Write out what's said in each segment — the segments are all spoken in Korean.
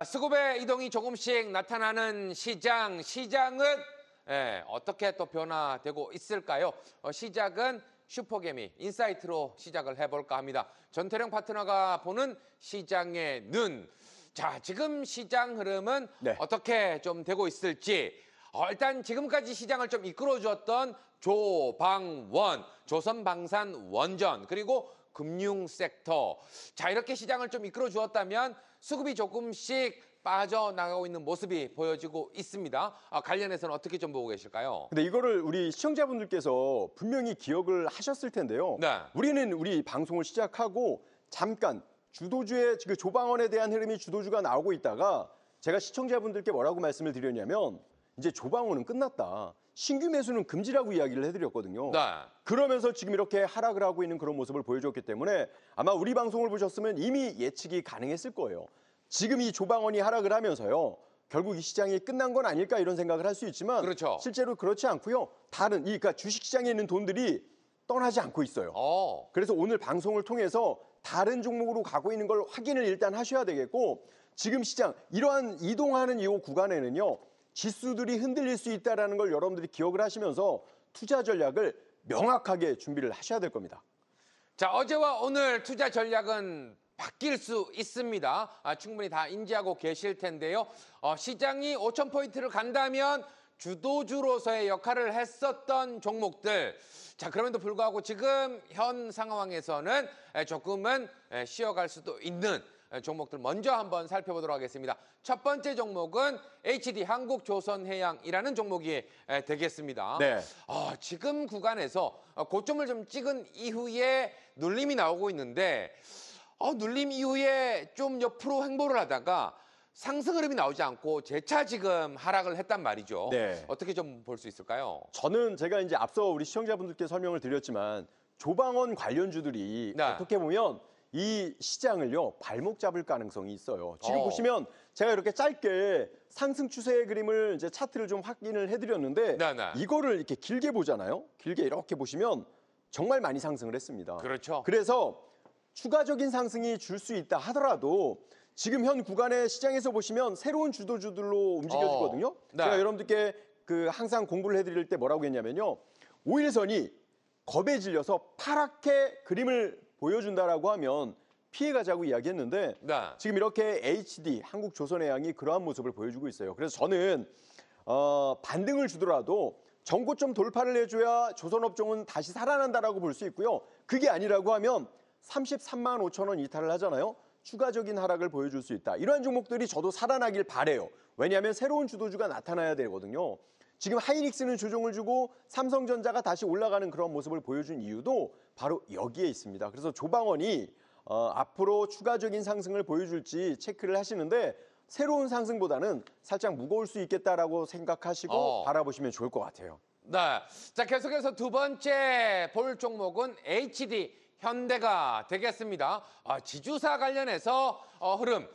수급의 이동이 조금씩 나타나는 시장은 어떻게 또 변화되고 있을까요? 시작은 슈퍼개미 인사이트로 시작을 해볼까 합니다. 전태령 파트너가 보는 시장의 눈. 자, 지금 시장 흐름은 어떻게 좀 되고 있을지. 일단 지금까지 시장을 좀 이끌어주었던 조방원, 조선방산원전, 그리고 금융 섹터. 자, 이렇게 시장을 좀 이끌어 주었다면 수급이 조금씩 빠져나가고 있는 모습이 보여지고 있습니다. 관련해서는 어떻게 좀 보고 계실까요? 근데 이거를 우리 시청자분들께서 분명히 기억을 하셨을 텐데요. 네. 우리는 우리 방송을 시작하고 잠깐 주도주의 그 조방원에 대한 흐름이 주도주가 나오고 있다가 제가 시청자분들께 뭐라고 말씀을 드렸냐면 이제 조방원은 끝났다. 신규 매수는 금지라고 이야기를 해드렸거든요. 네. 그러면서 지금 이렇게 하락을 하고 있는 그런 모습을 보여줬기 때문에 아마 우리 방송을 보셨으면 이미 예측이 가능했을 거예요. 지금 이 조방원이 하락을 하면서요. 결국 이 시장이 끝난 건 아닐까 이런 생각을 할 수 있지만 그렇죠. 실제로 그렇지 않고요. 그러니까 주식시장에 있는 돈들이 떠나지 않고 있어요. 그래서 오늘 방송을 통해서 다른 종목으로 가고 있는 걸 확인을 일단 하셔야 되겠고 지금 시장 이러한 이동하는 이 구간에는요. 지수들이 흔들릴 수 있다는 걸 여러분들이 기억을 하시면서 투자 전략을 명확하게 준비를 하셔야 될 겁니다. 자, 어제와 오늘 투자 전략은 바뀔 수 있습니다. 충분히 다 인지하고 계실 텐데요. 시장이 5,000포인트를 간다면 주도주로서의 역할을 했었던 종목들. 자, 그럼에도 불구하고 지금 현 상황에서는 조금은 쉬어갈 수도 있는 종목들 먼저 한번 살펴보도록 하겠습니다. 첫 번째 종목은 HD 한국조선해양이라는 종목이 되겠습니다. 네. 지금 구간에서 고점을 좀 찍은 이후에 눌림이 나오고 있는데 눌림 이후에 좀 옆으로 횡보를 하다가 상승 흐름이 나오지 않고 재차 지금 하락을 했단 말이죠. 네. 어떻게 좀 볼 수 있을까요? 저는 제가 이제 앞서 우리 시청자분들께 설명을 드렸지만 조방원 관련주들이 어떻게 보면 이 시장을요 발목 잡을 가능성이 있어요. 지금 보시면 제가 이렇게 짧게 상승 추세의 그림을 이제 차트를 좀 확인을 해드렸는데 이거를 이렇게 길게 보잖아요. 길게 이렇게 보시면 정말 많이 상승을 했습니다. 그렇죠. 그래서 추가적인 상승이 줄 수 있다 하더라도 지금 현 구간의 시장에서 보시면 새로운 주도주들로 움직여지거든요. 제가 여러분들께 항상 공부를 해드릴 때 뭐라고 했냐면요. 5일선이 겁에 질려서 파랗게 그림을 보여준다라고 하면 피해가자고 이야기했는데 지금 이렇게 HD 한국조선해양이 그러한 모습을 보여주고 있어요. 그래서 저는 반등을 주더라도 전고점 돌파를 해줘야 조선업종은 다시 살아난다라고 볼 수 있고요. 그게 아니라고 하면 33만 5천 원 이탈을 하잖아요. 추가적인 하락을 보여줄 수 있다. 이러한 종목들이 저도 살아나길 바래요. 왜냐하면 새로운 주도주가 나타나야 되거든요. 지금 하이닉스는 조정을 주고 삼성전자가 다시 올라가는 그런 모습을 보여준 이유도 바로 여기에 있습니다. 그래서 조방원이 앞으로 추가적인 상승을 보여줄지 체크를 하시는데 새로운 상승보다는 살짝 무거울 수 있겠다라고 생각하시고 바라보시면 좋을 것 같아요. 네. 자, 계속해서 두 번째 볼 종목은 HD 현대가 되겠습니다. 지주사 관련해서 흐름,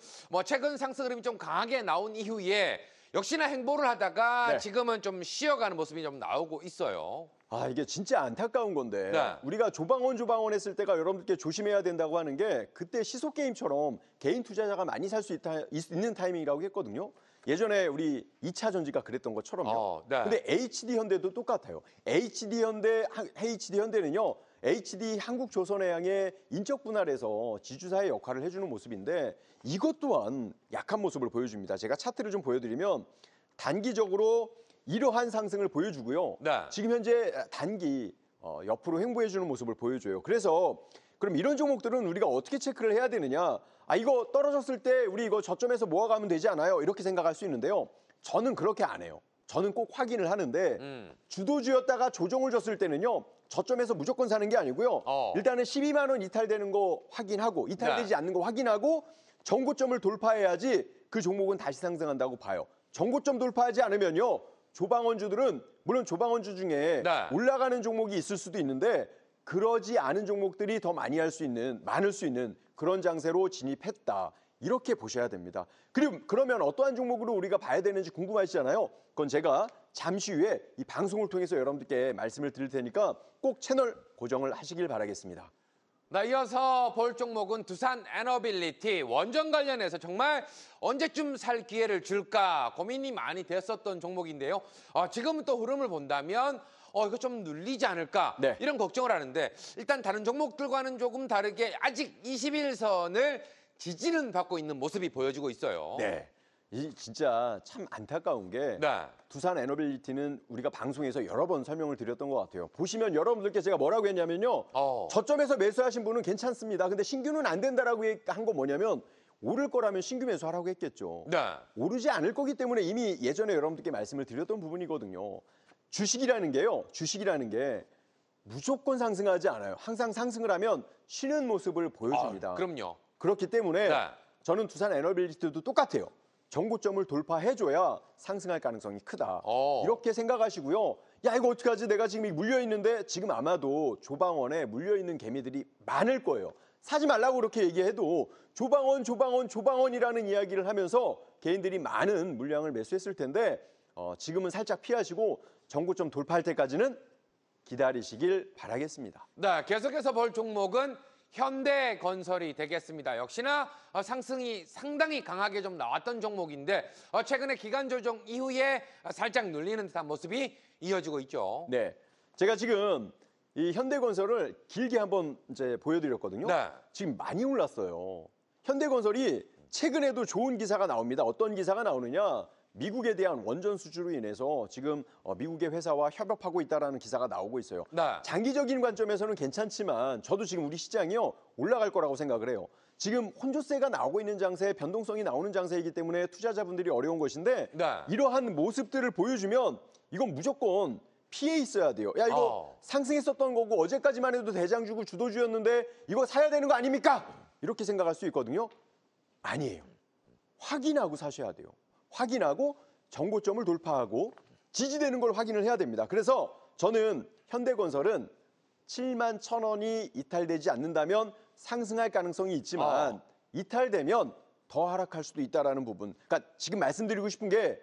최근 상승 흐름이 좀 강하게 나온 이후에 역시나 행보를 하다가 지금은 좀 쉬어가는 모습이 좀 나오고 있어요. 이게 진짜 안타까운 건데 우리가 조방원 했을 때가 여러분들께 조심해야 된다고 하는 게 그때 시소게임처럼 개인 투자자가 많이 살 수 있는 타이밍이라고 했거든요. 예전에 우리 2차 전지가 그랬던 것처럼요. 근데 HD현대도 똑같아요. HD현대는요. HD 한국조선해양의 인적 분할에서 지주사의 역할을 해주는 모습인데 이것 또한 약한 모습을 보여줍니다. 제가 차트를 좀 보여드리면 단기적으로 이러한 상승을 보여주고요. 지금 현재 단기 옆으로 횡보해주는 모습을 보여줘요. 그래서 그럼 이런 종목들은 우리가 어떻게 체크를 해야 되느냐. 이거 떨어졌을 때 우리 이거 저점에서 모아가면 되지 않아요? 이렇게 생각할 수 있는데요. 저는 그렇게 안 해요. 저는 꼭 확인을 하는데 주도주였다가 조정을 줬을 때는요. 저점에서 무조건 사는 게 아니고요. 일단은 12만 원 이탈되는 거 확인하고 이탈되지 않는 거 확인하고 전고점을 돌파해야지 그 종목은 다시 상승한다고 봐요. 전고점 돌파하지 않으면요. 조방원주들은 물론 조방원주 중에 올라가는 종목이 있을 수도 있는데 그러지 않은 종목들이 더 많을 수 있는 그런 장세로 진입했다. 이렇게 보셔야 됩니다. 그러면 어떠한 종목으로 우리가 봐야 되는지 궁금하시잖아요. 그건 제가 잠시 후에 이 방송을 통해서 여러분들께 말씀을 드릴 테니까 꼭 채널 고정을 하시길 바라겠습니다. 나 이어서 볼 종목은 두산 에너빌리티. 원전 관련해서 정말 언제쯤 살 기회를 줄까 고민이 많이 됐었던 종목인데요. 지금은 또 흐름을 본다면 이거 좀 눌리지 않을까 네. 이런 걱정을 하는데, 일단 다른 종목들과는 조금 다르게 아직 21선을 지지는 받고 있는 모습이 보여지고 있어요. 네. 이 진짜 참 안타까운 게 네. 두산 에너빌리티는 우리가 방송에서 여러 번 설명을 드렸던 것 같아요. 보시면 여러분들께 제가 뭐라고 했냐면요. 저점에서 매수하신 분은 괜찮습니다. 근데 신규는 안 된다라고 한 거 뭐냐면, 오를 거라면 신규 매수하라고 했겠죠. 네. 오르지 않을 거기 때문에 이미 예전에 여러분들께 말씀을 드렸던 부분이거든요. 주식이라는 게 무조건 상승하지 않아요. 항상 상승을 하면 쉬는 모습을 보여줍니다. 그럼요. 그렇기 때문에 네. 저는 두산 에너빌리티도 똑같아요. 정고점을 돌파해줘야 상승할 가능성이 크다. 이렇게 생각하시고요. 야, 이거 어떡하지? 내가 지금 물려있는데, 지금 아마도 조방원에 물려있는 개미들이 많을 거예요. 사지 말라고 그렇게 얘기해도 조방원이라는 이야기를 하면서 개인들이 많은 물량을 매수했을 텐데, 지금은 살짝 피하시고 정고점 돌파할 때까지는 기다리시길 바라겠습니다. 네, 계속해서 볼 종목은 현대건설이 되겠습니다. 역시나 상승이 상당히 강하게 좀 나왔던 종목인데, 최근에 기간 조정 이후에 살짝 눌리는 듯한 모습이 이어지고 있죠. 네, 제가 지금 이 현대건설을 길게 한번 이제 보여드렸거든요. 네. 지금 많이 올랐어요. 현대건설이 최근에도 좋은 기사가 나옵니다. 어떤 기사가 나오느냐? 미국에 대한 원전 수주로 인해서 지금 미국의 회사와 협업하고 있다는 기사가 나오고 있어요. 네. 장기적인 관점에서는 괜찮지만 저도 지금 우리 시장이요, 올라갈 거라고 생각을 해요. 지금 혼조세가 나오고 있는 장세, 변동성이 나오는 장세이기 때문에 투자자분들이 어려운 것인데, 네. 이러한 모습들을 보여주면 이건 무조건 피해 있어야 돼요. 야, 이거 상승했었던 거고 어제까지만 해도 대장주고 주도주였는데 이거 사야 되는 거 아닙니까? 이렇게 생각할 수 있거든요. 아니에요. 확인하고 사셔야 돼요. 확인하고 정고점을 돌파하고 지지되는 걸 확인을 해야 됩니다. 그래서 저는 현대건설은 7만 1,000원이 이탈되지 않는다면 상승할 가능성이 있지만 이탈되면 더 하락할 수도 있다는 부분. 그러니까 지금 말씀드리고 싶은 게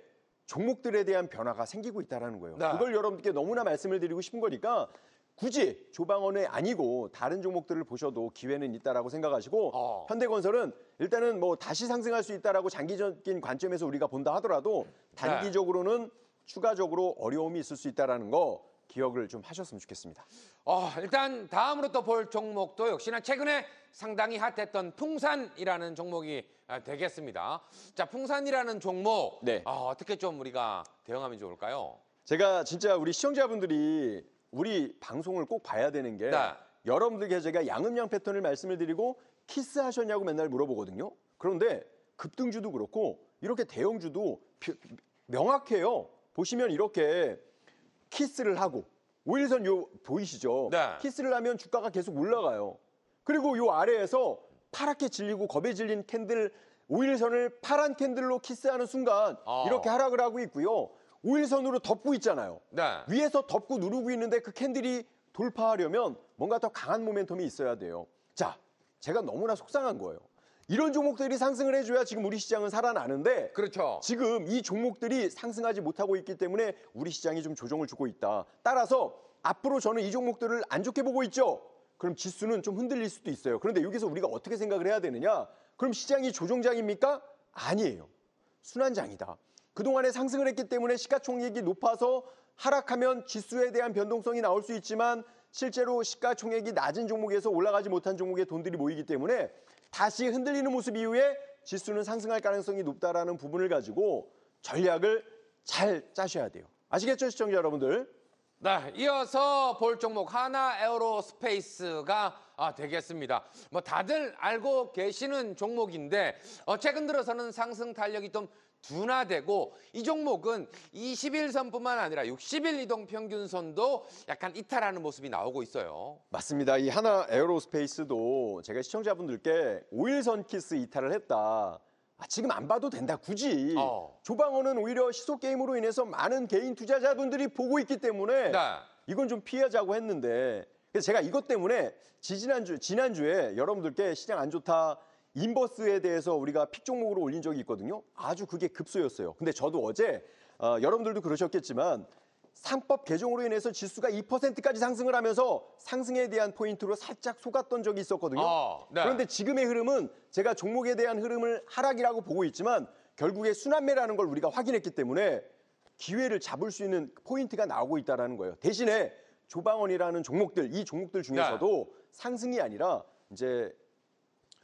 종목들에 대한 변화가 생기고 있다는 거예요. 네. 그걸 여러분께 너무나 말씀을 드리고 싶은 거니까 굳이 조방원에 아니고 다른 종목들을 보셔도 기회는 있다라고 생각하시고, 현대건설은 일단은 뭐 다시 상승할 수 있다라고 장기적인 관점에서 우리가 본다 하더라도 단기적으로는 추가적으로 어려움이 있을 수 있다라는 거 기억을 좀 하셨으면 좋겠습니다. 일단 다음으로 또 볼 종목도 역시나 최근에 상당히 핫했던 풍산이라는 종목이 되겠습니다. 자, 풍산이라는 종목 네. 어떻게 좀 우리가 대응하면 좋을까요? 제가 진짜 우리 시청자분들이 우리 방송을 꼭 봐야 되는 게, 여러분들께 제가 양음양 패턴을 말씀을 드리고 키스하셨냐고 맨날 물어보거든요. 그런데 급등주도 그렇고 이렇게 대형주도 명확해요. 보시면 이렇게 키스를 하고 5일선 요 보이시죠? 네. 키스를 하면 주가가 계속 올라가요. 그리고 요 아래에서 파랗게 질리고 겁에 질린 캔들, 5일선을 파란 캔들로 키스하는 순간 이렇게 하락을 하고 있고요. 5일선으로 덮고 있잖아요. 네. 위에서 덮고 누르고 있는데 그 캔들이 돌파하려면 뭔가 더 강한 모멘텀이 있어야 돼요. 자, 제가 너무나 속상한 거예요. 이런 종목들이 상승을 해줘야 지금 우리 시장은 살아나는데, 그렇죠. 지금 이 종목들이 상승하지 못하고 있기 때문에 우리 시장이 좀 조정을 주고 있다. 따라서 앞으로 저는 이 종목들을 안 좋게 보고 있죠. 그럼 지수는 좀 흔들릴 수도 있어요. 그런데 여기서 우리가 어떻게 생각을 해야 되느냐? 그럼 시장이 조정장입니까? 아니에요. 순환장이다. 그동안에 상승을 했기 때문에 시가총액이 높아서 하락하면 지수에 대한 변동성이 나올 수 있지만, 실제로 시가총액이 낮은 종목에서 올라가지 못한 종목에 돈들이 모이기 때문에 다시 흔들리는 모습 이후에 지수는 상승할 가능성이 높다라는 부분을 가지고 전략을 잘 짜셔야 돼요. 아시겠죠, 시청자 여러분들? 네, 이어서 볼 종목 하나 에어로스페이스가 되겠습니다. 뭐 다들 알고 계시는 종목인데 최근 들어서는 상승 탄력이 좀 둔화되고, 이 종목은 21선뿐만 아니라 60일 이동 평균선도 약간 이탈하는 모습이 나오고 있어요. 맞습니다. 이 하나 에어로스페이스도 제가 시청자분들께 5일선 키스 이탈을 했다. 지금 안 봐도 된다. 굳이. 조방원은 오히려 시소게임으로 인해서 많은 개인 투자자분들이 보고 있기 때문에 이건 좀 피하자고 했는데, 그래서 제가 이것 때문에 지난주에 여러분들께 시장 안 좋다, 인버스에 대해서 우리가 픽 종목으로 올린 적이 있거든요. 아주 그게 급소였어요. 근데 저도 어제 여러분들도 그러셨겠지만 상법 개정으로 인해서 지수가 2%까지 상승을 하면서 상승에 대한 포인트로 살짝 속았던 적이 있었거든요. 네. 그런데 지금의 흐름은 제가 종목에 대한 흐름을 하락이라고 보고 있지만 결국에 순환매라는 걸 우리가 확인했기 때문에 기회를 잡을 수 있는 포인트가 나오고 있다는 거예요. 대신에 조방원이라는 종목들, 이 종목들 중에서도 상승이 아니라 이제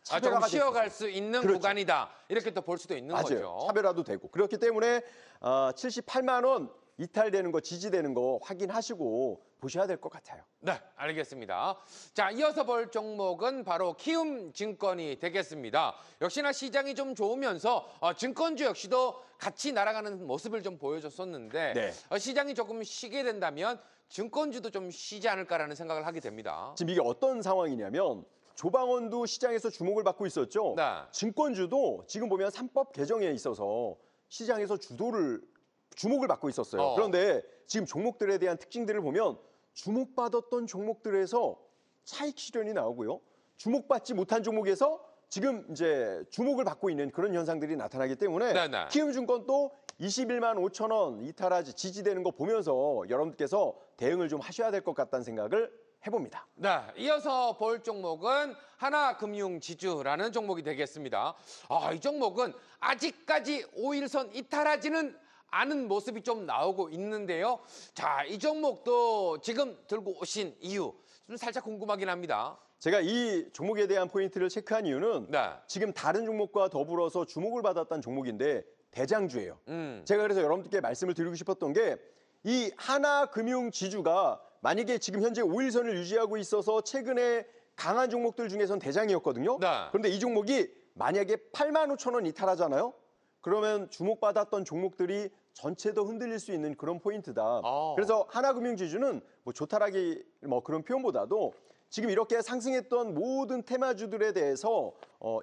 조금 차별화가 쉬어갈 수 있는 그렇죠. 구간이다. 이렇게 또 볼 수도 있는 맞아요. 거죠. 차별화도 되고. 그렇기 때문에 78만 원 이탈되는 거, 지지되는 거 확인하시고 보셔야 될 것 같아요. 네, 알겠습니다. 자, 이어서 볼 종목은 바로 키움증권이 되겠습니다. 역시나 시장이 좀 좋으면서 증권주 역시도 같이 날아가는 모습을 좀 보여줬었는데 네. 시장이 조금 쉬게 된다면 증권주도 좀 쉬지 않을까라는 생각을 하게 됩니다. 지금 이게 어떤 상황이냐면 조방원도 시장에서 주목을 받고 있었죠. 네. 증권주도 지금 보면 3법 개정에 있어서 시장에서 주목을 받고 있었어요. 그런데 지금 종목들에 대한 특징들을 보면 주목받았던 종목들에서 차익 실현이 나오고요. 주목받지 못한 종목에서 지금 이제 주목을 받고 있는 그런 현상들이 나타나기 때문에 네네. 키움증권도 21만 5천 원 이탈하지 지지되는 거 보면서 여러분들께서 대응을 좀 하셔야 될 것 같다는 생각을 해봅니다. 네, 이어서 볼 종목은 하나금융지주라는 종목이 되겠습니다. 이 종목은 아직까지 5일선 이탈하지는 않은 모습이 좀 나오고 있는데요. 자, 이 종목도 지금 들고 오신 이유 좀 살짝 궁금하긴 합니다. 제가 이 종목에 대한 포인트를 체크한 이유는 네. 지금 다른 종목과 더불어서 주목을 받았던 종목인데 대장주예요. 제가 그래서 여러분들께 말씀을 드리고 싶었던 게 이 하나금융지주가 만약에 지금 현재 5일선을 유지하고 있어서 최근에 강한 종목들 중에선 대장이었거든요. 네. 그런데 이 종목이 만약에 8만 5천 원 이탈하잖아요. 그러면 주목받았던 종목들이 전체 더 흔들릴 수 있는 그런 포인트다. 그래서 하나금융지주는 뭐 조타라기 뭐 그런 표현보다도 지금 이렇게 상승했던 모든 테마주들에 대해서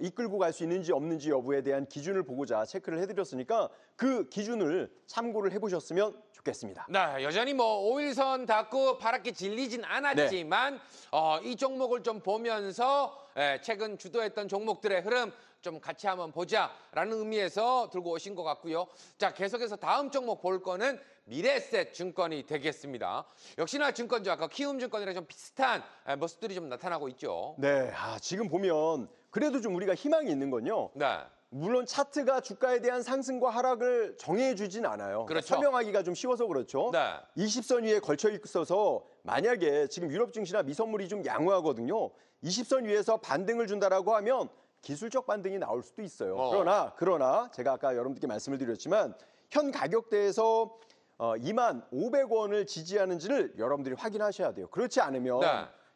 이끌고 갈 수 있는지 없는지 여부에 대한 기준을 보고자 체크를 해드렸으니까 그 기준을 참고를 해보셨으면 좋겠습니다. 네, 여전히 뭐 5일선 닫고 파랗게 질리진 않았지만 이 종목을 좀 보면서 최근 주도했던 종목들의 흐름 좀 같이 한번 보자라는 의미에서 들고 오신 것 같고요. 자, 계속해서 다음 종목 볼 거는 미래에셋 증권이 되겠습니다. 역시나 증권주 아까 키움증권이랑 좀 비슷한 모습들이 좀 나타나고 있죠. 네, 지금 보면 그래도 좀 우리가 희망이 있는 건요. 네. 물론 차트가 주가에 대한 상승과 하락을 정해주진 않아요. 그렇죠. 설명하기가 좀 쉬워서 그렇죠. 네. 20선 위에 걸쳐 있어서 만약에 지금 유럽 증시나 미선물이 좀 양호하거든요. 20선 위에서 반등을 준다라고 하면 기술적 반등이 나올 수도 있어요. 그러나 제가 아까 여러분들께 말씀을 드렸지만 현 가격대에서 2만 500원을 지지하는지를 여러분들이 확인하셔야 돼요. 그렇지 않으면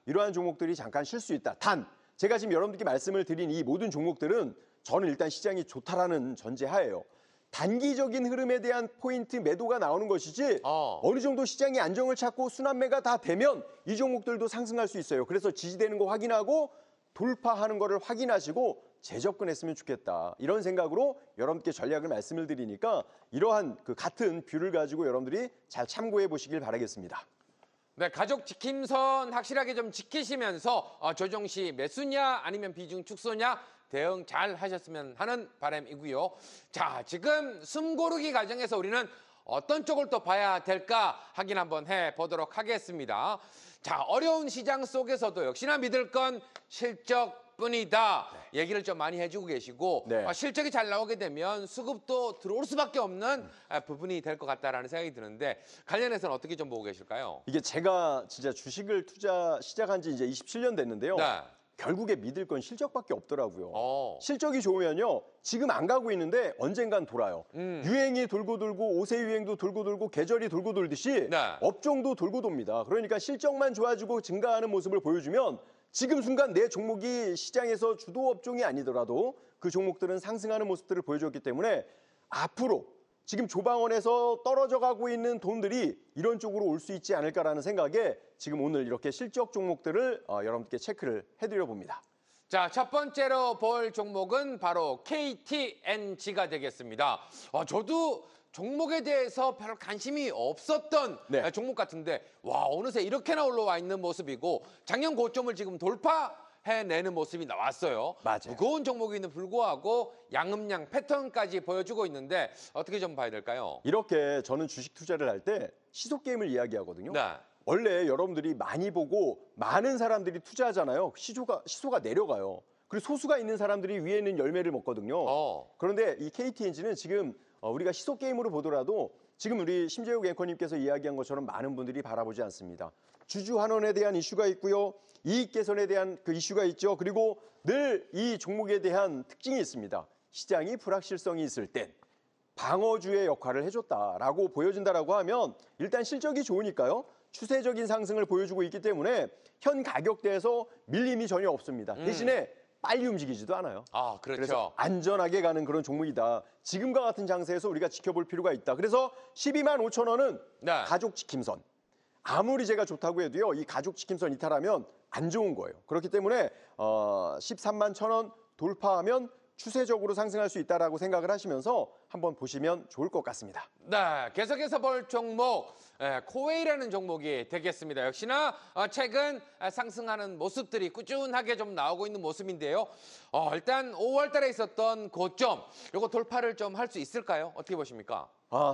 이러한 종목들이 잠깐 쉴 수 있다. 단 제가 지금 여러분들께 말씀을 드린 이 모든 종목들은 저는 일단 시장이 좋다라는 전제하에요. 단기적인 흐름에 대한 포인트 매도가 나오는 것이지 어느 정도 시장이 안정을 찾고 순환매가 다 되면 이 종목들도 상승할 수 있어요. 그래서 지지되는 거 확인하고 돌파하는 거를 확인하시고 재접근했으면 좋겠다. 이런 생각으로 여러분께 전략을 말씀을 드리니까 이러한 그 같은 뷰를 가지고 여러분들이 잘 참고해 보시길 바라겠습니다. 네, 가족 지킴선 확실하게 좀 지키시면서 조정 시 매수냐 아니면 비중 축소냐 대응 잘 하셨으면 하는 바람이고요. 자, 지금 숨 고르기 과정에서 우리는 어떤 쪽을 또 봐야 될까 확인 한번 해보도록 하겠습니다. 자, 어려운 시장 속에서도 역시나 믿을 건 실적뿐이다. 얘기를 좀 많이 해주고 계시고 실적이 잘 나오게 되면 수급도 들어올 수밖에 없는 부분이 될 것 같다라는 생각이 드는데 관련해서는 어떻게 좀 보고 계실까요? 이게 제가 진짜 주식을 투자 시작한 지 이제 27년 됐는데요. 결국에 믿을 건 실적밖에 없더라고요. 실적이 좋으면요. 지금 안 가고 있는데 언젠간 돌아요. 유행이 돌고 돌고 옷의 유행도 돌고 돌고 계절이 돌고 돌듯이 업종도 돌고 돕니다. 그러니까 실적만 좋아지고 증가하는 모습을 보여주면 지금 순간 내 종목이 시장에서 주도 업종이 아니더라도 그 종목들은 상승하는 모습들을 보여줬기 때문에 앞으로 지금 조방원에서 떨어져 가고 있는 돈들이 이런 쪽으로 올 수 있지 않을까라는 생각에 지금 오늘 이렇게 실적 종목들을 여러분께 체크를 해드려 봅니다. 자, 첫 번째로 볼 종목은 바로 KTNG가 되겠습니다. 저도 종목에 대해서 별 관심이 없었던 종목 같은데 와 어느새 이렇게나 올라와 있는 모습이고 작년 고점을 지금 돌파 해내는 모습이 나왔어요. 맞아요. 무거운 종목에는 불구하고 양음양 패턴까지 보여주고 있는데 어떻게 좀 봐야 될까요? 이렇게 저는 주식 투자를 할 때 시속 게임을 이야기하거든요. 네. 원래 여러분들이 많이 보고 많은 사람들이 투자하잖아요. 시소가 내려가요. 그리고 소수가 있는 사람들이 위에 있는 열매를 먹거든요. 그런데 이 KTNG는 지금 우리가 시속 게임으로 보더라도 지금 우리 심재욱 앵커님께서 이야기한 것처럼 많은 분들이 바라보지 않습니다. 주주 환원에 대한 이슈가 있고요. 이익 개선에 대한 그 이슈가 있죠. 그리고 늘 이 종목에 대한 특징이 있습니다. 시장이 불확실성이 있을 땐 방어주의 역할을 해줬다라고 보여진다라고 하면 일단 실적이 좋으니까요. 추세적인 상승을 보여주고 있기 때문에 현 가격대에서 밀림이 전혀 없습니다. 대신에 빨리 움직이지도 않아요. 아, 그렇죠. 그래서 안전하게 가는 그런 종목이다. 지금과 같은 장세에서 우리가 지켜볼 필요가 있다. 그래서 12만 5천 원은 네. 가족 지킴선. 아무리 제가 좋다고 해도요. 이 가족 지킴선 이탈하면 안 좋은 거예요. 그렇기 때문에 13만 1천 원 돌파하면 추세적으로 상승할 수 있다라고 생각을 하시면서 한번 보시면 좋을 것 같습니다. 네, 계속해서 볼 종목 코웨이라는 종목이 되겠습니다. 역시나 최근 상승하는 모습들이 꾸준하게 좀 나오고 있는 모습인데요. 일단 5월 달에 있었던 고점, 요거 돌파를 좀 할 수 있을까요? 어떻게 보십니까?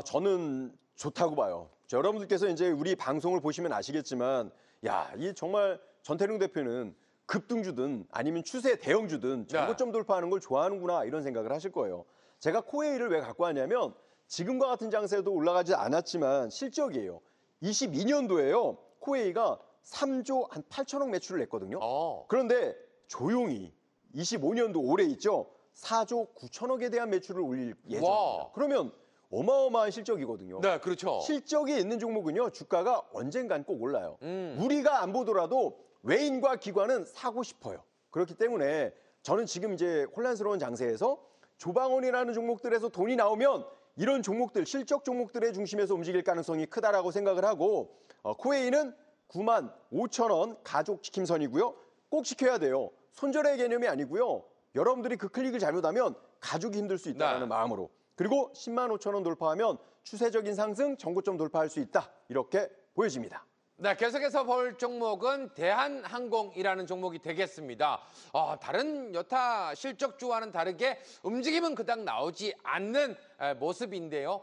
저는 좋다고 봐요. 여러분들께서 이제 우리 방송을 보시면 아시겠지만 야, 이 정말 전태룡 대표는 급등주든 아니면 추세 대형주든 저고점 돌파하는 걸 좋아하는구나 이런 생각을 하실 거예요. 제가 코웨이를 왜 갖고 왔냐면 지금과 같은 장세도 올라가지 않았지만 실적이에요. 22년도에요. 코웨이가 3조 한 8천억 매출을 냈거든요. 그런데 조용히 25년도 올해 있죠. 4조 9천억에 대한 매출을 올릴 예정입니다. 와. 그러면 어마어마한 실적이거든요. 네, 그렇죠. 실적이 있는 종목은요. 주가가 언젠간 꼭 올라요. 우리가 안 보더라도 외인과 기관은 사고 싶어요. 그렇기 때문에 저는 지금 이제 혼란스러운 장세에서 조방원이라는 종목들에서 돈이 나오면 이런 종목들, 실적 종목들의 중심에서 움직일 가능성이 크다라고 생각을 하고 코웨이는 9만 5천 원 가족 지킴선이고요. 꼭 지켜야 돼요. 손절의 개념이 아니고요. 여러분들이 그 클릭을 잘못하면 가족이 힘들 수 있다는 마음으로. 그리고 10만 5천 원 돌파하면 추세적인 상승, 정고점 돌파할 수 있다. 이렇게 보여집니다. 네, 계속해서 볼 종목은 대한항공이라는 종목이 되겠습니다. 다른 여타 실적주와는 다르게 움직임은 그닥 나오지 않는 모습인데요.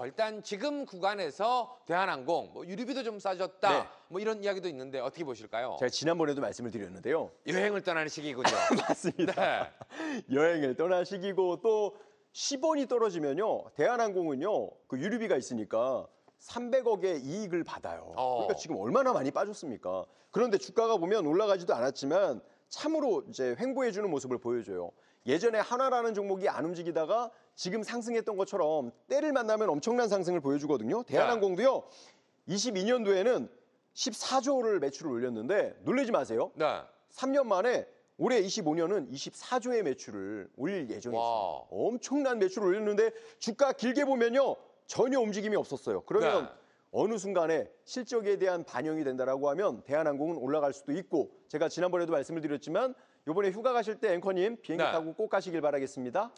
일단 지금 구간에서 대한항공 유류비도 좀 싸졌다. 네. 뭐 이런 이야기도 있는데 어떻게 보실까요? 제가 지난번에도 말씀을 드렸는데요. 여행을 떠나는 시기군요. 맞습니다. 네. 여행을 떠날 시기고 또 10원이 떨어지면요. 대한항공은요. 그 유류비가 있으니까 300억의 이익을 받아요. 그러니까 지금 얼마나 많이 빠졌습니까? 그런데 주가가 보면 올라가지도 않았지만 참으로 이제 횡보해주는 모습을 보여줘요. 예전에 한화라는 종목이 안 움직이다가 지금 상승했던 것처럼 때를 만나면 엄청난 상승을 보여주거든요. 대한항공도요. 22년도에는 14조를 매출을 올렸는데 놀라지 마세요. 네. 3년 만에 올해 25년은 24조의 매출을 올릴 예정이었습니다. 와. 엄청난 매출을 올렸는데 주가 길게 보면요. 전혀 움직임이 없었어요. 그러면 네. 어느 순간에 실적에 대한 반영이 된다라고 하면 대한항공은 올라갈 수도 있고 제가 지난번에도 말씀을 드렸지만 이번에 휴가 가실 때 앵커님 비행기 네. 타고 꼭 가시길 바라겠습니다.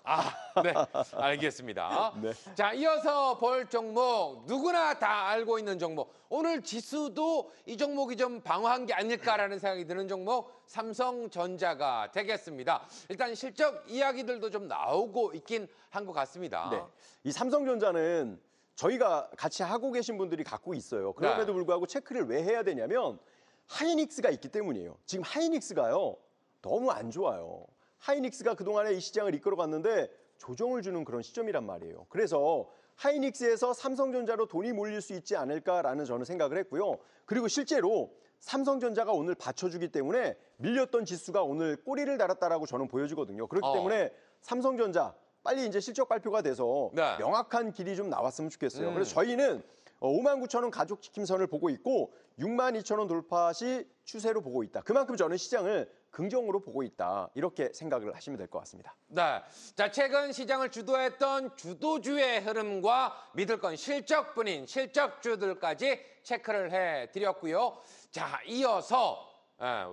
네, 알겠습니다. 네. 자, 이어서 볼 종목 누구나 다 알고 있는 종목. 오늘 지수도 이 종목이 좀 방어한 게 아닐까라는 생각이 드는 종목 삼성전자가 되겠습니다. 일단 실적 이야기들도 좀 나오고 있긴 한 것 같습니다. 네. 이 삼성전자는 저희가 같이 하고 계신 분들이 갖고 있어요. 그럼에도 불구하고 체크를 왜 해야 되냐면 하이닉스가 있기 때문이에요. 지금 하이닉스가요. 너무 안 좋아요. 하이닉스가 그동안에 이 시장을 이끌어갔는데 조정을 주는 그런 시점이란 말이에요. 그래서 하이닉스에서 삼성전자로 돈이 몰릴 수 있지 않을까라는 저는 생각을 했고요. 그리고 실제로 삼성전자가 오늘 받쳐주기 때문에 밀렸던 지수가 오늘 꼬리를 달았다라고 저는 보여지거든요. 그렇기 때문에 삼성전자 빨리 이제 실적 발표가 돼서 명확한 길이 좀 나왔으면 좋겠어요. 그래서 저희는 5만 9천 원 가족 지킴선을 보고 있고 6만 2천 원 돌파 시 추세로 보고 있다. 그만큼 저는 시장을 긍정으로 보고 있다. 이렇게 생각을 하시면 될 것 같습니다. 네, 자 최근 시장을 주도했던 주도주의 흐름과 믿을 건 실적뿐인 실적주들까지 체크를 해드렸고요. 자, 이어서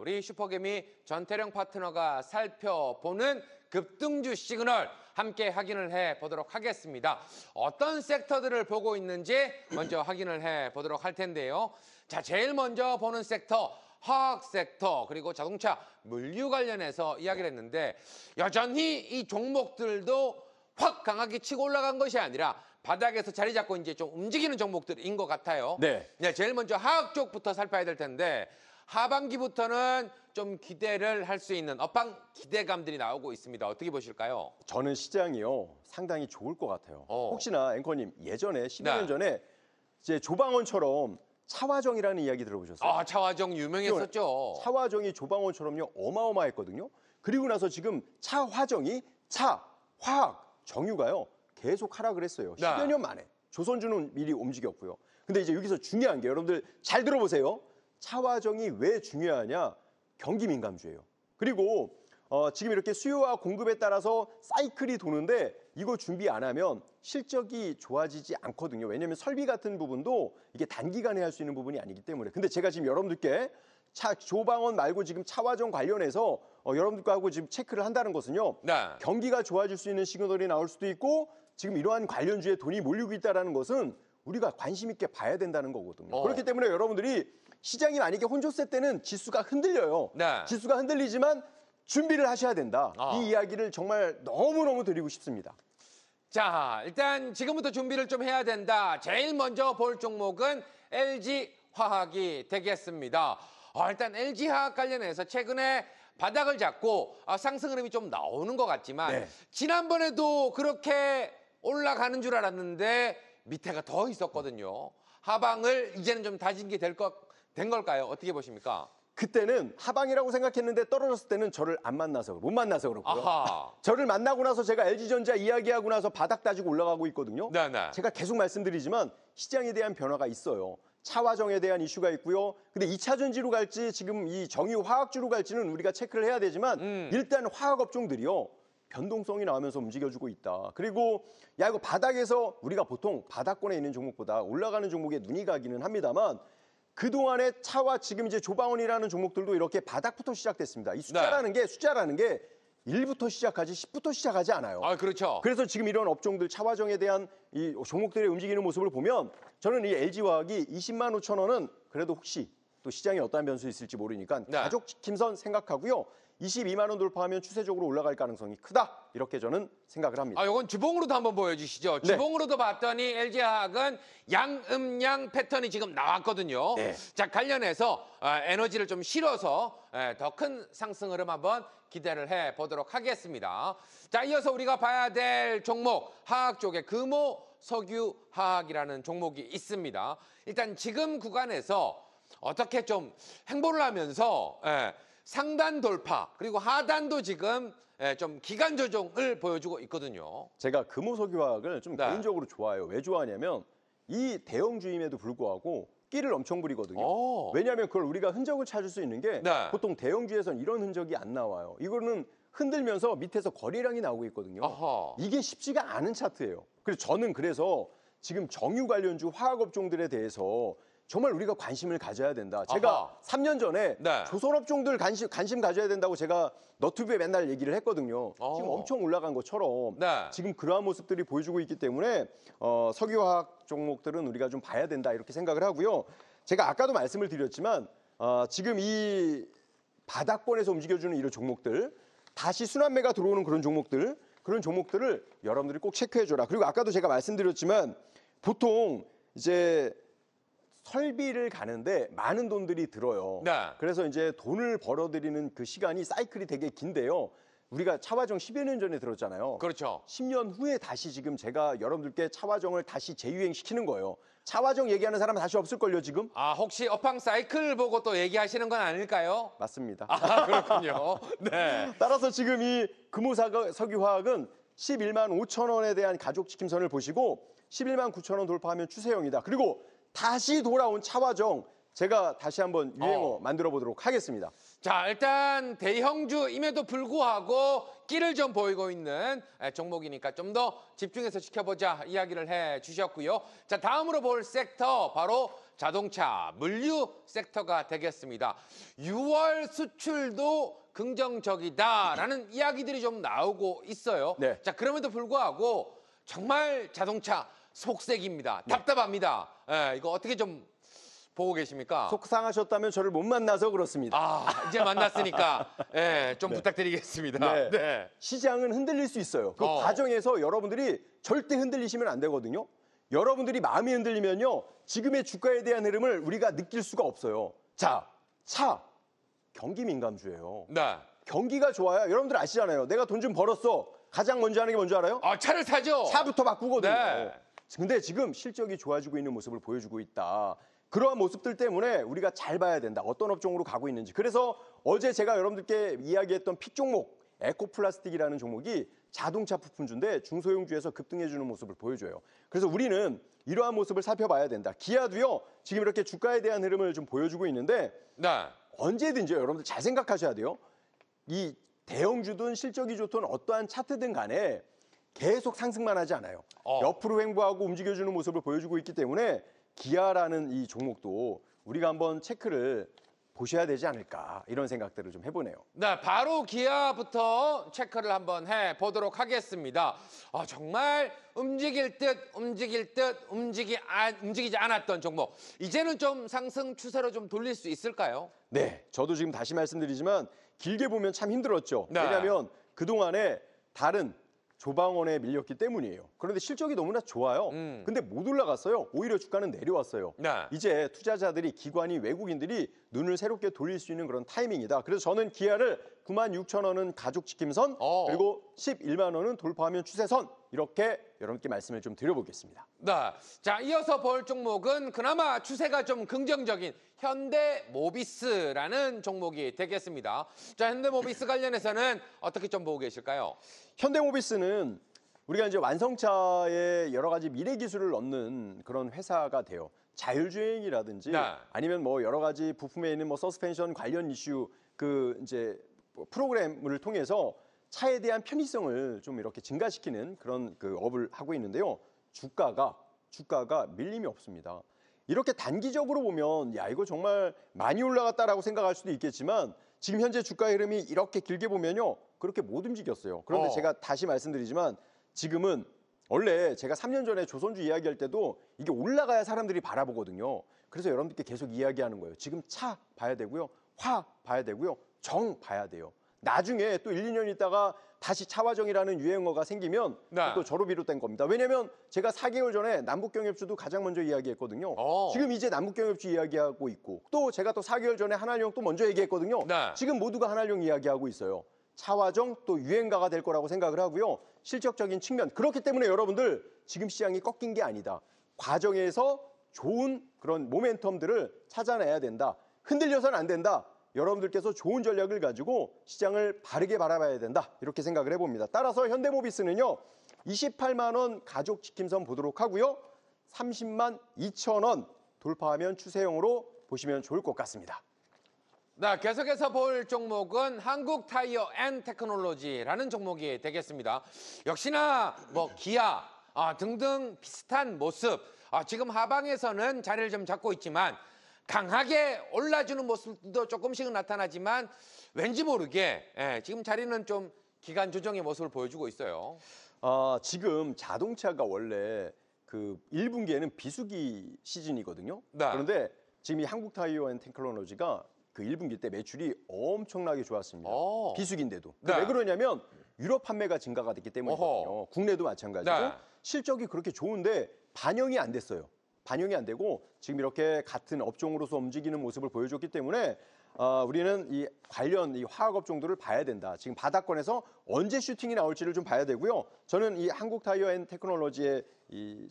우리 슈퍼개미 전태령 파트너가 살펴보는 급등주 시그널 함께 확인을 해보도록 하겠습니다. 어떤 섹터들을 보고 있는지 먼저 확인을 해보도록 할 텐데요. 자, 제일 먼저 보는 섹터 화학 섹터 그리고 자동차 물류 관련해서 이야기를 했는데 여전히 이 종목들도 확 강하게 치고 올라간 것이 아니라 바닥에서 자리 잡고 이제 좀 움직이는 종목들인 것 같아요. 네. 제일 먼저 화학 쪽부터 살펴야 될 텐데 하반기부터는 좀 기대를 할 수 있는 업황 기대감들이 나오고 있습니다. 어떻게 보실까요? 저는 시장이요 상당히 좋을 것 같아요. 어. 혹시나 앵커님 예전에 12년 네. 전에 이제 조방원처럼 차화정이라는 이야기 들어보셨어요? 아, 차화정 유명했었죠. 차화정이 조방원처럼요 어마어마했거든요. 그리고 나서 지금 차화정이 차, 화학, 정유가요 계속 하락을 했어요. 네. 10여 년 만에. 조선주는 미리 움직였고요. 근데 이제 여기서 중요한 게 여러분들 잘 들어보세요. 차화정이 왜 중요하냐? 경기 민감주예요. 그리고 지금 이렇게 수요와 공급에 따라서 사이클이 도는데 이거 준비 안 하면 실적이 좋아지지 않거든요. 왜냐하면 설비 같은 부분도 이게 단기간에 할 수 있는 부분이 아니기 때문에. 근데 제가 지금 여러분들께 조방원 말고 지금 차화정 관련해서 여러분들과 하고 지금 체크를 한다는 것은요. 네. 경기가 좋아질 수 있는 시그널이 나올 수도 있고 지금 이러한 관련주에 돈이 몰리고 있다는 것은 우리가 관심 있게 봐야 된다는 거거든요. 그렇기 때문에 여러분들이 시장이 만약에 혼조세 때는 지수가 흔들려요. 네. 지수가 흔들리지만 준비를 하셔야 된다. 이 이야기를 정말 너무너무 드리고 싶습니다. 자, 일단 지금부터 준비를 좀 해야 된다. 제일 먼저 볼 종목은 LG화학이 되겠습니다. 일단 LG화학 관련해서 최근에 바닥을 잡고 상승 흐름이 좀 나오는 것 같지만 네. 지난번에도 그렇게 올라가는 줄 알았는데 밑에가 더 있었거든요. 하방을 이제는 좀 다진 게 된 걸까요? 어떻게 보십니까? 그때는 하방이라고 생각했는데 떨어졌을 때는 저를 안 만나서 못 만나서 그렇고요. 아하. 저를 만나고 나서 제가 LG전자 이야기하고 나서 바닥 따지고 올라가고 있거든요. 네네. 제가 계속 말씀드리지만 시장에 대한 변화가 있어요. 차화정에 대한 이슈가 있고요. 근데 2차 전지로 갈지 지금 이 정유 화학주로 갈지는 우리가 체크를 해야 되지만 일단 화학 업종들이요. 변동성이 나오면서 움직여주고 있다. 그리고 야 이거 바닥에서 우리가 보통 바닥권에 있는 종목보다 올라가는 종목에 눈이 가기는 합니다만 그동안의 차와 지금 이제 조방원이라는 종목들도 이렇게 바닥부터 시작됐습니다. 이 숫자라는 게 1부터 시작하지 10부터 시작하지 않아요. 그렇죠. 그래서 지금 이런 업종들 차화정에 대한 이 종목들의 움직이는 모습을 보면 저는 이 LG화학이 20만 5천 원은 그래도 혹시 또 시장에 어떠한 변수 있을지 모르니까 네. 가족 지킴선 생각하고요. 22만 원 돌파하면 추세적으로 올라갈 가능성이 크다. 이렇게 저는 생각을 합니다. 이건 주봉으로도 한번 보여주시죠. 네. 주봉으로도 봤더니 LG화학은 양음양 패턴이 지금 나왔거든요. 네. 자, 관련해서 에너지를 좀 실어서 더 큰 상승 흐름 한번 기대를 해보도록 하겠습니다. 자, 이어서 우리가 봐야 될 종목, 화학 쪽에 금호석유화학이라는 종목이 있습니다. 일단 지금 구간에서 어떻게 좀 행보를 하면서 상단 돌파 그리고 하단도 지금 좀 기간 조정을 보여주고 있거든요. 제가 금호석유화학을 좀 네. 개인적으로 좋아해요. 왜 좋아하냐면 이 대형주임에도 불구하고 끼를 엄청 부리거든요. 오. 왜냐하면 그걸 우리가 흔적을 찾을 수 있는 게 네. 보통 대형주에서는 이런 흔적이 안 나와요. 이거는 흔들면서 밑에서 거래량이 나오고 있거든요. 아하. 이게 쉽지가 않은 차트예요. 그래서 저는 지금 정유 관련주 화학업종들에 대해서 정말 우리가 관심을 가져야 된다. 제가 아하. 3년 전에 네. 조선업종들 관심 가져야 된다고 제가 너튜브에 맨날 얘기를 했거든요. 지금 오. 엄청 올라간 것처럼 네. 지금 그러한 모습들이 보여주고 있기 때문에 석유화학 종목들은 우리가 좀 봐야 된다 이렇게 생각을 하고요. 제가 아까도 말씀을 드렸지만 지금 이 바닥권에서 움직여주는 이런 종목들 다시 순환매가 들어오는 그런 종목들을 여러분들이 꼭 체크해줘라. 그리고 아까도 제가 말씀드렸지만 보통 이제 설비를 가는데 많은 돈들이 들어요. 네. 그래서 이제 돈을 벌어들이는 그 시간이 사이클이 되게 긴데요. 우리가 차화정 10여 년 전에 들었잖아요. 그렇죠. 10년 후에 다시 지금 제가 여러분들께 차화정을 다시 재유행시키는 거예요. 차화정 얘기하는 사람은 다시 없을걸요, 지금? 혹시 업황 사이클 보고 또 얘기하시는 건 아닐까요? 맞습니다. 그렇군요. 네. 따라서 지금 이 금호석유화학은 11만 5천 원에 대한 가족지킴선을 보시고 11만 9천 원 돌파하면 추세형이다. 그리고 다시 돌아온 차화정 제가 다시 한번 유행어 만들어 보도록 하겠습니다. 자, 일단 대형주임에도 불구하고 끼를 좀 보이고 있는 종목이니까 좀 더 집중해서 지켜보자 이야기를 해주셨고요. 자, 다음으로 볼 섹터 바로 자동차, 물류 섹터가 되겠습니다. 6월 수출도 긍정적이다라는 이야기들이 좀 나오고 있어요. 네. 자, 그럼에도 불구하고 정말 자동차 속색입니다. 답답합니다. 이거 어떻게 좀 보고 계십니까? 속상하셨다면 저를 못 만나서 그렇습니다. 아, 이제 만났으니까 좀 네. 부탁드리겠습니다. 네. 네. 시장은 흔들릴 수 있어요. 그 과정에서 여러분들이 절대 흔들리시면 안 되거든요. 여러분들이 마음이 흔들리면요. 지금의 주가에 대한 흐름을 우리가 느낄 수가 없어요. 자, 차. 경기 민감주예요. 네. 경기가 좋아야 여러분들 아시잖아요. 내가 돈 좀 벌었어. 가장 먼저 하는 게 뭔지 알아요? 아, 차를 사죠. 차부터 바꾸거든요. 네. 근데 지금 실적이 좋아지고 있는 모습을 보여주고 있다. 그러한 모습들 때문에 우리가 잘 봐야 된다. 어떤 업종으로 가고 있는지. 그래서 어제 제가 여러분들께 이야기했던 픽 종목 에코플라스틱이라는 종목이 자동차 부품주인데 중소형주에서 급등해주는 모습을 보여줘요. 그래서 우리는 이러한 모습을 살펴봐야 된다. 기아도요. 지금 이렇게 주가에 대한 흐름을 좀 보여주고 있는데 네. 언제든지요. 여러분들 잘 생각하셔야 돼요. 이 대형주든 실적이 좋든 어떠한 차트든 간에 계속 상승만 하지 않아요. 옆으로 횡보하고 움직여주는 모습을 보여주고 있기 때문에 기아라는 이 종목도 우리가 한번 체크를 보셔야 되지 않을까 이런 생각들을 좀 해보네요. 네, 바로 기아부터 체크를 한번 해보도록 하겠습니다. 정말 움직일 듯 움직이지 않았던 종목. 이제는 좀 상승 추세로 좀 돌릴 수 있을까요? 네, 저도 지금 다시 말씀드리지만 길게 보면 참 힘들었죠. 네. 왜냐하면 그동안에 다른 조방원에 밀렸기 때문이에요. 그런데 실적이 너무나 좋아요. 근데 못 올라갔어요. 오히려 주가는 내려왔어요. 네. 이제 투자자들이, 기관이, 외국인들이 눈을 새롭게 돌릴 수 있는 그런 타이밍이다. 그래서 저는 기아를 96,000원은 가족지킴선, 그리고 11만 원은 돌파하면 추세선, 이렇게 여러분께 말씀을 좀 드려보겠습니다. 네. 자, 이어서 볼 종목은 그나마 추세가 좀 긍정적인 현대모비스라는 종목이 되겠습니다. 자, 현대모비스 관련해서는 어떻게 좀 보고 계실까요? 현대모비스는 우리가 이제 완성차에 여러 가지 미래 기술을 넣는 그런 회사가 돼요. 자율주행이라든지 네. 아니면 뭐 여러 가지 부품에 있는 뭐 서스펜션 관련 이슈 그 이제 프로그램을 통해서 차에 대한 편의성을 좀 이렇게 증가시키는 그런 그 업을 하고 있는데요. 주가가 밀림이 없습니다. 이렇게 단기적으로 보면 야 이거 정말 많이 올라갔다라고 생각할 수도 있겠지만 지금 현재 주가 흐름이 이렇게 길게 보면요. 그렇게 못 움직였어요. 그런데 제가 다시 말씀드리지만 지금은 원래 제가 3년 전에 조선주 이야기할 때도 이게 올라가야 사람들이 바라보거든요. 그래서 여러분들께 계속 이야기하는 거예요. 지금 차 봐야 되고요. 화 봐야 되고요. 정 봐야 돼요. 나중에 또 1, 2년 있다가 다시 차화정이라는 유행어가 생기면 네. 또 저로 비롯된 겁니다. 왜냐하면 제가 4개월 전에 남북경협주도 가장 먼저 이야기했거든요. 지금 이제 남북경협주 이야기하고 있고 또 제가 또 4개월 전에 한알령 또 먼저 얘기했거든요. 네. 지금 모두가 한알령 이야기하고 있어요. 차화정 또 유행가가 될 거라고 생각을 하고요. 실적적인 측면. 그렇기 때문에 여러분들 지금 시장이 꺾인 게 아니다. 과정에서 좋은 그런 모멘텀들을 찾아내야 된다. 흔들려서는 안 된다. 여러분들께서 좋은 전략을 가지고 시장을 바르게 바라봐야 된다. 이렇게 생각을 해봅니다. 따라서 현대모비스는요. 28만 원 가족지킴선 보도록 하고요. 30만 2천 원 돌파하면 추세형으로 보시면 좋을 것 같습니다. 네, 계속해서 볼 종목은 한국타이어앤테크놀로지라는 종목이 되겠습니다. 역시나 뭐 기아 등등 비슷한 모습. 지금 하방에서는 자리를 좀 잡고 있지만 강하게 올라주는 모습도 조금씩은 나타나지만 왠지 모르게 지금 자리는 좀 기간 조정의 모습을 보여주고 있어요. 지금 자동차가 원래 그 1분기에는 비수기 시즌이거든요. 네. 그런데 지금 이 한국타이어앤테크놀로지가 그 1분기 때 매출이 엄청나게 좋았습니다. 비수기인데도. 네. 왜 그러냐면 유럽 판매가 증가가 됐기 때문이거든요. 국내도 마찬가지고. 네. 실적이 그렇게 좋은데 반영이 안 됐어요. 반영이 안 되고 지금 이렇게 같은 업종으로서 움직이는 모습을 보여줬기 때문에 우리는 이 관련 이 화학 업종들을 봐야 된다. 지금 바닥권에서 언제 슈팅이 나올지를 좀 봐야 되고요. 저는 이 한국타이어앤테크놀로지의 이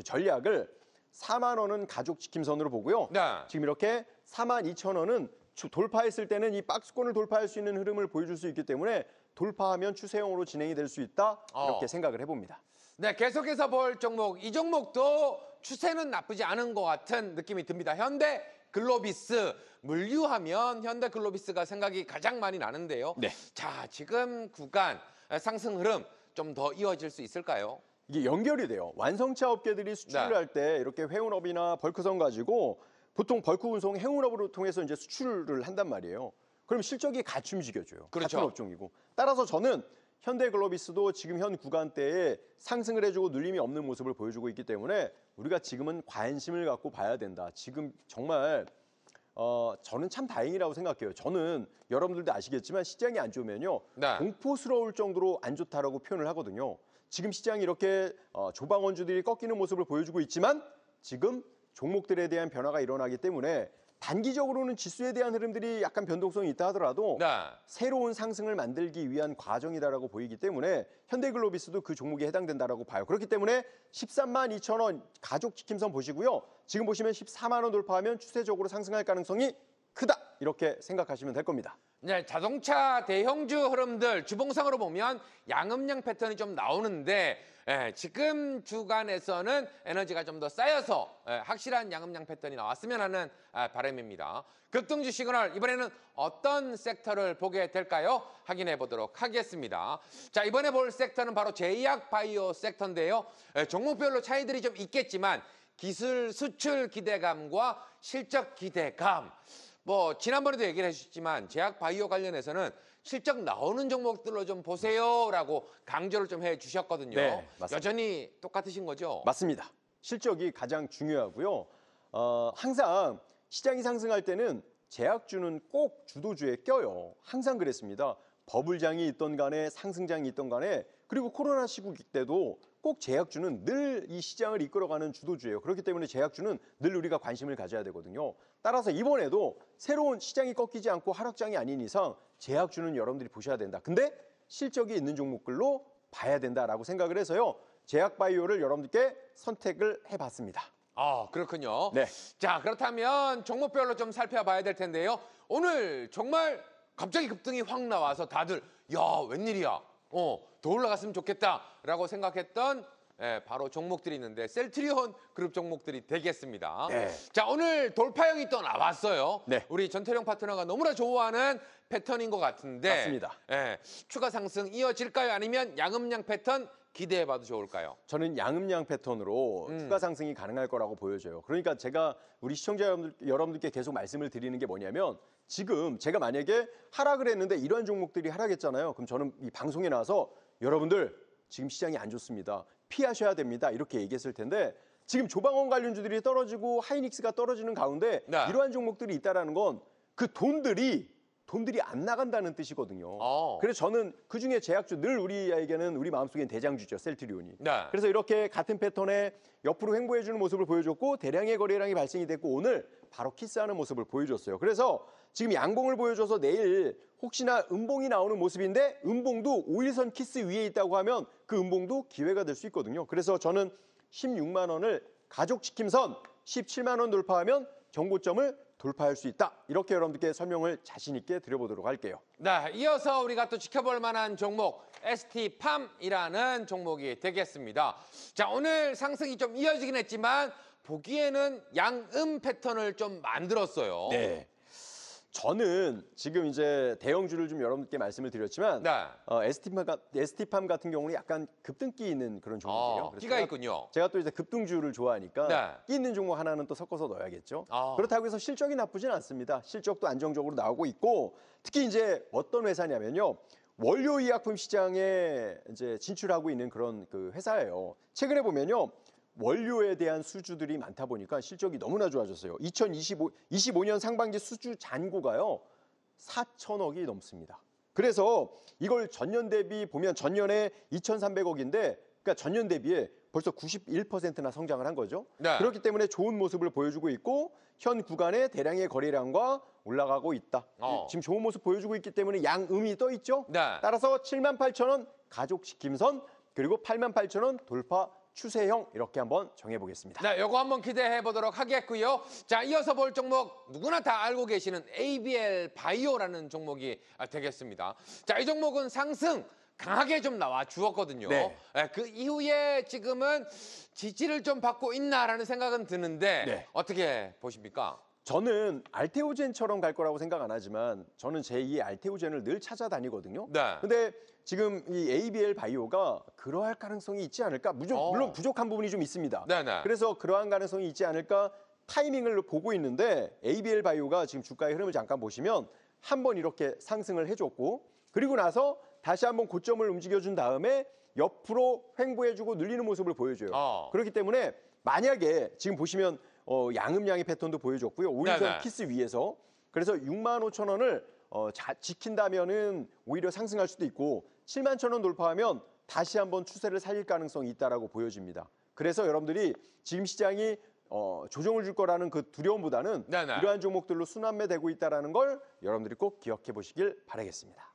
전략을 4만 원은 가족지킴선으로 보고요. 네. 지금 이렇게 4만 2천 원은 돌파했을 때는 이 박스권을 돌파할 수 있는 흐름을 보여줄 수 있기 때문에 돌파하면 추세형으로 진행이 될 수 있다. 이렇게 생각을 해봅니다. 네, 계속해서 볼 종목. 이 종목도 추세는 나쁘지 않은 것 같은 느낌이 듭니다. 현대글로비스. 물류하면 현대글로비스가 생각이 가장 많이 나는데요. 네. 자, 지금 구간 상승 흐름 좀 더 이어질 수 있을까요? 이게 연결이 돼요. 완성차 업계들이 수출을 네. 할 때 이렇게 회운업이나 벌크선 가지고 보통 벌크 운송 해운업으로 통해서 이제 수출을 한단 말이에요. 그럼 실적이 같이 움직여줘요. 그렇죠. 같은 업종이고. 따라서 저는 현대글로비스도 지금 현 구간대에 상승을 해주고 눌림이 없는 모습을 보여주고 있기 때문에 우리가 지금은 관심을 갖고 봐야 된다. 지금 정말 저는 참 다행이라고 생각해요. 저는 여러분들도 아시겠지만 시장이 안 좋으면요. 네. 공포스러울 정도로 안 좋다라고 표현을 하거든요. 지금 시장이 이렇게 조방원주들이 꺾이는 모습을 보여주고 있지만 지금 종목들에 대한 변화가 일어나기 때문에 단기적으로는 지수에 대한 흐름들이 약간 변동성이 있다 하더라도 네. 새로운 상승을 만들기 위한 과정이다라고 보이기 때문에 현대글로비스도 그 종목에 해당된다라고 봐요. 그렇기 때문에 13만 2천 원 가족 지킴선 보시고요. 지금 보시면 14만 원 돌파하면 추세적으로 상승할 가능성이 크다. 이렇게 생각하시면 될 겁니다. 네, 자동차 대형주 흐름들 주봉상으로 보면 양음양 패턴이 좀 나오는데 지금 주간에서는 에너지가 좀 더 쌓여서 확실한 양음양 패턴이 나왔으면 하는 바람입니다. 급등주 시그널 이번에는 어떤 섹터를 보게 될까요? 확인해 보도록 하겠습니다. 자, 이번에 볼 섹터는 바로 제약 바이오 섹터인데요. 종목별로 차이들이 좀 있겠지만 기술 수출 기대감과 실적 기대감 뭐 지난번에도 얘기를 해주셨지만 제약 바이오 관련해서는 실적 나오는 종목들로 좀 보세요라고 강조를 좀 해주셨거든요. 네, 맞습니다. 여전히 똑같으신 거죠? 맞습니다. 실적이 가장 중요하고요. 항상 시장이 상승할 때는 제약주는 꼭 주도주에 껴요. 항상 그랬습니다. 버블장이 있던 간에 상승장이 있던 간에 그리고 코로나 시국일 때도 꼭 제약주는 늘 이 시장을 이끌어가는 주도주예요. 그렇기 때문에 제약주는 늘 우리가 관심을 가져야 되거든요. 따라서 이번에도 새로운 시장이 꺾이지 않고 하락장이 아닌 이상 제약주는 여러분들이 보셔야 된다. 근데 실적이 있는 종목들로 봐야 된다라고 생각을 해서요. 제약바이오를 여러분들께 선택을 해봤습니다. 그렇군요. 네. 자, 그렇다면 종목별로 좀 살펴봐야 될 텐데요. 오늘 정말 갑자기 급등이 확 나와서 다들 야, 웬일이야. 더 올라갔으면 좋겠다라고 생각했던 바로 종목들이 있는데 셀트리온 그룹 종목들이 되겠습니다. 네. 자, 오늘 돌파형이 또 나왔어요. 네. 우리 전태령 파트너가 너무나 좋아하는 패턴인 것 같은데 맞습니다. 추가 상승 이어질까요? 아니면 양음양 패턴 기대해봐도 좋을까요? 저는 양음양 패턴으로 추가 상승이 가능할 거라고 보여져요. 그러니까 제가 우리 시청자 여러분들께 계속 말씀을 드리는 게 뭐냐면 지금 제가 만약에 하락을 했는데 이러한 종목들이 하락했잖아요. 그럼 저는 이 방송에 나와서 여러분들 지금 시장이 안 좋습니다. 피하셔야 됩니다. 이렇게 얘기했을 텐데 지금 조방원 관련주들이 떨어지고 하이닉스가 떨어지는 가운데 네. 이러한 종목들이 있다라는 건 그 돈들이 안 나간다는 뜻이거든요. 그래서 저는 그중에 제약주 늘 우리에게는 우리 마음속엔 대장주죠. 셀트리온이. 네. 그래서 이렇게 같은 패턴에 옆으로 횡보해주는 모습을 보여줬고 대량의 거래량이 발생이 됐고 오늘 바로 키스하는 모습을 보여줬어요. 그래서 지금 양봉을 보여줘서 내일 혹시나 음봉이 나오는 모습인데 음봉도 5일선 키스 위에 있다고 하면 그 음봉도 기회가 될 수 있거든요. 그래서 저는 16만 원을 가족 지킴선 17만 원 돌파하면 정고점을 돌파할 수 있다. 이렇게 여러분들께 설명을 자신 있게 드려보도록 할게요. 네, 이어서 우리가 또 지켜볼 만한 종목 ST팜이라는 종목이 되겠습니다. 자, 오늘 상승이 좀 이어지긴 했지만 보기에는 양음 패턴을 좀 만들었어요. 네. 저는 지금 이제 대형주를 좀 여러분께 말씀을 드렸지만 네. ST팜 같은 경우는 약간 급등기 있는 그런 종목이에요. 그래서 끼가 있군요. 제가 또 이제 급등주를 좋아하니까 네. 끼 있는 종목 하나는 또 섞어서 넣어야겠죠. 아. 그렇다고 해서 실적이 나쁘진 않습니다. 실적도 안정적으로 나오고 있고 특히 이제 어떤 회사냐면요. 원료 의약품 시장에 이제 진출하고 있는 그런 그 회사예요. 최근에 보면요. 원료에 대한 수주들이 많다 보니까 실적이 너무나 좋아졌어요. 2025년 상반기 수주 잔고가요. 4천억이 넘습니다. 그래서 이걸 전년 대비 보면 전년에 2,300억인데 그러니까 전년 대비에 벌써 91%나 성장을 한 거죠. 네. 그렇기 때문에 좋은 모습을 보여주고 있고 현 구간에 대량의 거래량과 올라가고 있다. 지금 좋은 모습 보여주고 있기 때문에 양음이 떠 있죠. 네. 따라서 78,000원 가족 지킴선 그리고 88,000원 돌파 추세형 이렇게 한번 정해보겠습니다. 네, 요거 한번 기대해 보도록 하겠고요. 자, 이어서 볼 종목 누구나 다 알고 계시는 ABL 바이오라는 종목이 되겠습니다. 자, 이 종목은 상승 강하게 좀 나와 주었거든요. 네. 그 이후에 지금은 지지를 좀 받고 있나라는 생각은 드는데 네. 어떻게 보십니까? 저는 알테오젠처럼 갈 거라고 생각 안 하지만 저는 제2의 알테오젠을 늘 찾아다니거든요. 네. 근데 지금 이 ABL 바이오가 그러할 가능성이 있지 않을까? 물론 부족한 부분이 좀 있습니다. 네네. 그래서 그러한 가능성이 있지 않을까 타이밍을 보고 있는데 ABL 바이오가 지금 주가의 흐름을 잠깐 보시면 한번 이렇게 상승을 해줬고 그리고 나서 다시 한번 고점을 움직여준 다음에 옆으로 횡보해주고 늘리는 모습을 보여줘요. 그렇기 때문에 만약에 지금 보시면 양음양의 패턴도 보여줬고요. 5일선 키스 위에서 그래서 65,000원을 지킨다면은 오히려 상승할 수도 있고 71,000원 돌파하면 다시 한번 추세를 살릴 가능성이 있다라고 보여집니다. 그래서 여러분들이 지금 시장이 조정을 줄 거라는 그 두려움보다는 이러한 종목들로 순환매되고 있다는 걸 여러분들이 꼭 기억해 보시길 바라겠습니다.